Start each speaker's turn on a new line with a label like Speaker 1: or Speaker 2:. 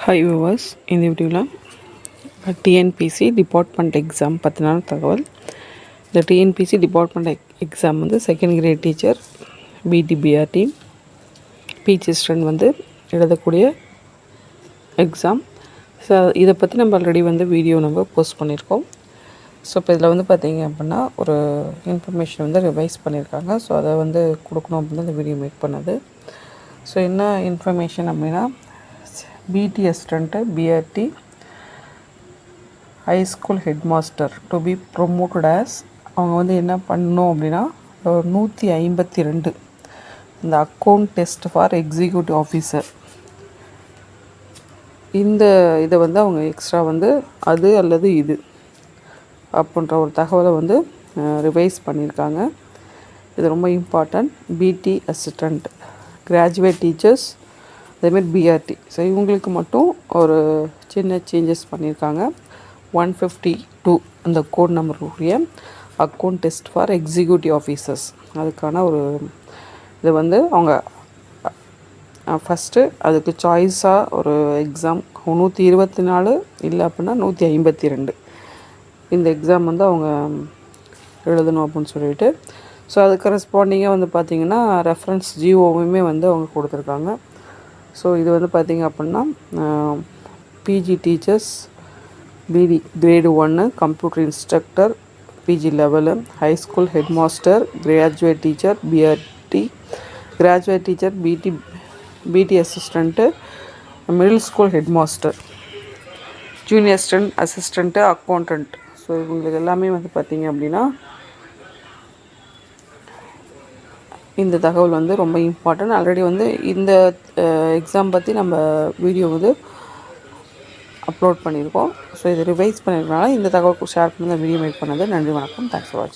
Speaker 1: Hi viewers, இந்த வீடியோவில் TNPSC department exam பற்றின தகவல். இந்த டிஎன்பிசி டிபார்ட்மெண்ட் எக்ஸாம் வந்து second grade teacher BT BRT PG student வந்து எழுதக்கூடிய எக்ஸாம். ஸோ இதை பற்றி நம்ம ஆல்ரெடி வந்து வீடியோ நம்ம போஸ்ட் பண்ணியிருக்கோம். ஸோ இப்போ இதில் வந்து பார்த்திங்க அப்படின்னா ஒரு இன்ஃபர்மேஷன் வந்து ரிவைஸ் பண்ணியிருக்காங்க. ஸோ அதை வந்து கொடுக்கணும் அப்படின்னு இந்த வீடியோ மேக் பண்ணது. ஸோ என்ன இன்ஃபர்மேஷன் அப்படின்னா, பிடி assistant BRT high school head master to be promoted as அவங்க வந்து என்ன பண்ணணும் அப்படின்னா 152 இந்த account test for executive officer இந்த இதை வந்து அவங்க எக்ஸ்ட்ரா வந்து அது அல்லது இது அப்படின்ற ஒரு தகவலை வந்து ரிவைஸ் பண்ணியிருக்காங்க. இது ரொம்ப important. BT assistant graduate teachers அதேமாதிரி பிஆர்டி, ஸோ இவங்களுக்கு மட்டும் ஒரு சின்ன சேஞ்சஸ் பண்ணியிருக்காங்க. 152 அந்த கோட் நம்பருடைய account test for executive officers அதுக்கான ஒரு இது வந்து அவங்க ஃபஸ்ட்டு அதுக்கு சாய்ஸாக ஒரு எக்ஸாம் 124 இல்லை அப்படின்னா 152 இந்த எக்ஸாம் வந்து அவங்க எழுதணும் அப்படின்னு சொல்லிட்டு, ஸோ அது கரஸ்பாண்டிங்காக வந்து பார்த்திங்கன்னா ரெஃபரன்ஸ் ஜிஓவுமே வந்து அவங்க கொடுத்துருக்காங்க. ஸோ இது வந்து பார்த்திங்க அப்படின்னா PG teachers BT grade 1 computer instructor PG level, high school head master, graduate teacher BRT, graduate teacher BT assistant, middle school head master, junior assistant, accountant. So இவங்களுக்கு எல்லாமே வந்து பார்த்திங்க அப்படின்னா இந்த தகவல் வந்து ரொம்ப இம்பார்ட்டன்ட். ஆல்ரெடி வந்து இந்த எக்ஸாம் பற்றி நம்ம வீடியோ வந்து அப்லோட் பண்ணியிருக்கோம். ஸோ இதை ரிவைஸ் பண்ணியிருக்கனால இந்த தகவல் ஷேர் பண்ணி வீடியோ மேக் பண்ணது. நன்றி, வணக்கம். தேங்க்ஸ் ஃபார் வாட்சிங்.